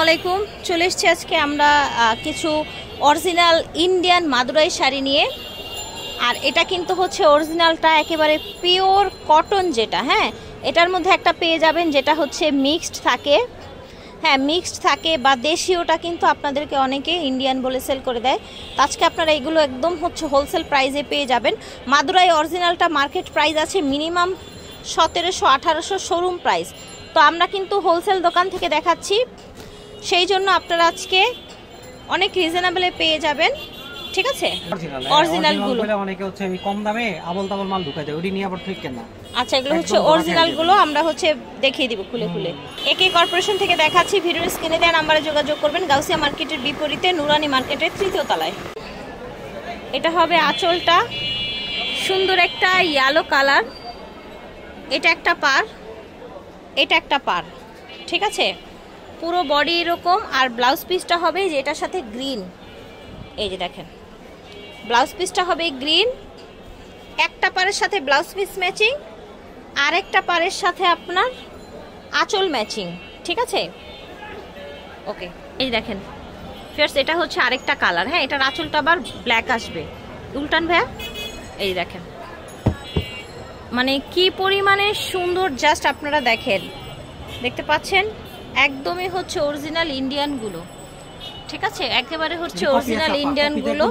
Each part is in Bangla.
আলাইকুম। চলে এসেছি আজকে আমরা কিছু অরিজিনাল ইন্ডিয়ান মাদুরাই শাড়ি নিয়ে। আর এটা কিন্তু হচ্ছে অরিজিনালটা একেবারে পিওর কটন, যেটা হ্যাঁ এটার মধ্যে একটা পেয়ে যাবেন যেটা হচ্ছে মিক্সড থাকে, হ্যাঁ মিক্সড থাকে, বা দেশীয়টা কিন্তু আপনাদেরকে অনেকে ইন্ডিয়ান বলে সেল করে দেয়। তো আজকে আপনারা এগুলো একদম হচ্ছে হোলসেল প্রাইসে পেয়ে যাবেন। মাদুরাই অরিজিনালটা মার্কেট প্রাইস আছে মিনিমাম 1700-1800 শোরুম প্রাইস। তো আমরা কিন্তু হোলসেল দোকান থেকে দেখাচ্ছি, সেই জন্য আপনারা আজকে অনেক রিজনেবলে পেয়ে যাবেন। ঠিক আছে, অরিজিনাল গুলো অনেকে হচ্ছে কম দামে আবল তাবল মাল ঢুকায় দেয়, ওডি নিয়ে আবার ঠিক কেন। আচ্ছা, এগুলো হচ্ছে অরিজিনাল গুলো, আমরা হচ্ছে দেখিয়ে দিব খুলে খুলে। একে কর্পোরেশন থেকে দেখাচ্ছি, ভিডিওর স্ক্রিনে দেওয়া নাম্বারে যোগাযোগ করবেন। গাউসিয়া মার্কেটের বিপরীতে নুরানি মার্কেটের 3য় তলায়। এটা হবে আঁচলটা, সুন্দর একটা ইয়েলো কালার, এটা একটা পার, এটা একটা পার, ঠিক আছে। পুরো বডি এরকম, আর ব্লাউজ পিসটা হবে যেটার সাথে গ্রিন, এই যে দেখেন ব্লাউজ পিসটা হবে গ্রিন। একটা পারের সাথে ব্লাউজ পিস ম্যাচিং, আর একটা পারের সাথে আপনার আঁচল ম্যাচিং, ঠিক আছে। ওকে, এই দেখেন ফিয়ার্স, এটা হচ্ছে আরেকটা কালার, হ্যাঁ এটার আঁচলটা আবার ব্ল্যাক আসবে। উল্টান ভাইয়া, এই দেখেন মানে কি পরিমাণে সুন্দর, জাস্ট আপনারা দেখেন, দেখতে পাচ্ছেন একদমই হচ্ছে অরিজিনাল ইন্ডিয়ান গুলো, ঠিক আছে, একেবারে হচ্ছে অরিজিনাল ইন্ডিয়ান গুলো।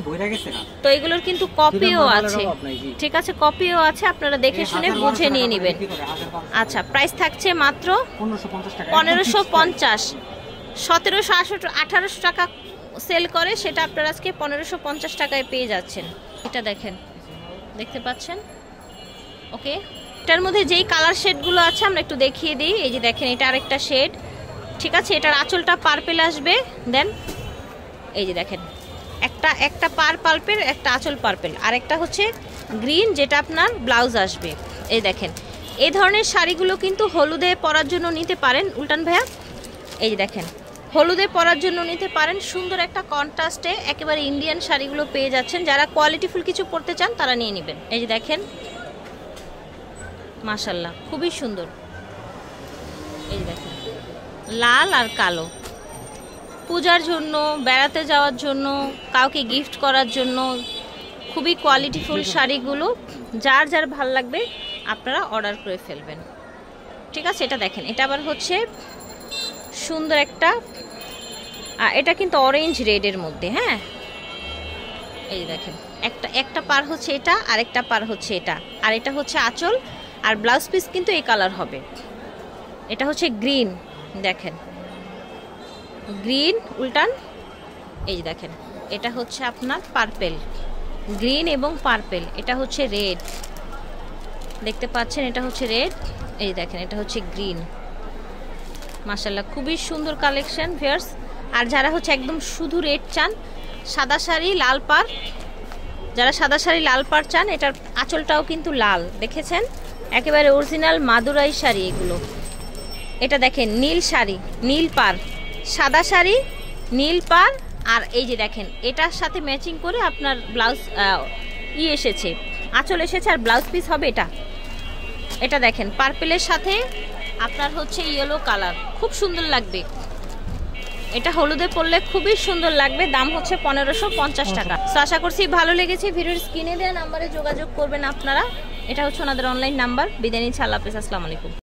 তো এগুলোর কিন্তু কপিও আছে, ঠিক আছে, কপিও আছে, আপনারা দেখে শুনে বুঝে নিয়ে নেবেন। আচ্ছা, প্রাইস থাকছে মাত্র 1550। 1700-1800 টাকা সেল করে, সেটা আপনারা আজকে 1550 টাকায় পেয়ে যাচ্ছেন। এটা দেখেন, দেখতে পাচ্ছেন। ওকে, এটার মধ্যে যেই কালার শেডগুলো আছে আমরা একটু দেখিয়ে দিই। এই যে দেখেন, এটা আরেকটা শেড, ঠিক আছে। এটার আঁচলটা পার্পেল আসবে, দেন এই যে দেখেন একটা পার্পেল, একটা আঁচল পার্পেল, আর একটা হচ্ছে গ্রিন যেটা আপনার ব্লাউজ আসবে। এই দেখেন, এই ধরনের শাড়িগুলো কিন্তু হলুদে পরার জন্য নিতে পারেন। উল্টান ভাইয়া, এই যে দেখেন হলুদে পরার জন্য নিতে পারেন। সুন্দর একটা কন্ট্রাস্টে একেবারে ইন্ডিয়ান শাড়িগুলো পেয়ে যাচ্ছেন। যারা কোয়ালিটিফুল কিছু পরতে চান তারা নিয়ে নেবেন। এই যে দেখেন, মাশাল্লাহ খুবই সুন্দর। এই যে দেখেন লাল আর কালো, পূজার জন্য, বেড়াতে যাওয়ার জন্য, কাউকে গিফট করার জন্য খুবই কোয়ালিটিফুল শাড়িগুলো। যার যার ভাল লাগবে আপনারা অর্ডার করে ফেলবেন, ঠিক আছে। এটা দেখেন, এটা আবার হচ্ছে সুন্দর একটা, এটা কিন্তু অরেঞ্জ রেডের মধ্যে, হ্যাঁ এই দেখেন একটা পার হচ্ছে এটা, আর একটা পার হচ্ছে এটা, আর এটা হচ্ছে আঁচল, আর ব্লাউজ পিস কিন্তু এই কালার হবে। এটা হচ্ছে গ্রিন, দেখেন গ্রিন, উল্টান এই যে দেখেন, এটা হচ্ছে আপনার পার্পেল, গ্রিন এবং পার্পেল। এটা হচ্ছে রেড, দেখতে পাচ্ছেন, এটা হচ্ছে রেড, এই দেখেন এটা হচ্ছে গ্রিন। মাশাআল্লাহ খুবই সুন্দর কালেকশন ভিউয়ার্স। আর যারা হচ্ছে একদম শুধু রেড চান, সাদা শাড়ি লাল পাড়, যারা সাদা শাড়ি লাল পাড় চান, এটার আঁচলটাও কিন্তু লাল, দেখেছেন একেবারে অরিজিনাল মাদুরাই শাড়ি এগুলো। এটা দেখেন নীল শাড়ি, নীল পাড়, সাদা শাড়ি নীল পাড়, আর এই যে দেখেন এটার সাথে ম্যাচিং করে আপনার ব্লাউজ এসেছে, আঁচল এসেছে, আর ব্লাউজ পিস হবে এটা। এটা দেখেন পার্পেলের সাথে আপনার হচ্ছে ইয়েলো কালার, খুব সুন্দর লাগবে। এটা হলুদে পরলে খুবই সুন্দর লাগবে। দাম হচ্ছে 1550 টাকা। তো আশা করছি ভালো লেগেছে। ভিডিওর স্ক্রিনে দেওয়া নাম্বারে যোগাযোগ করবেন আপনারা। এটা হচ্ছে ওনাদের অনলাইন নাম্বার। বিদায় নিচ্ছি, আল্লাহ হাফেজ, আসসালামু আলাইকুম।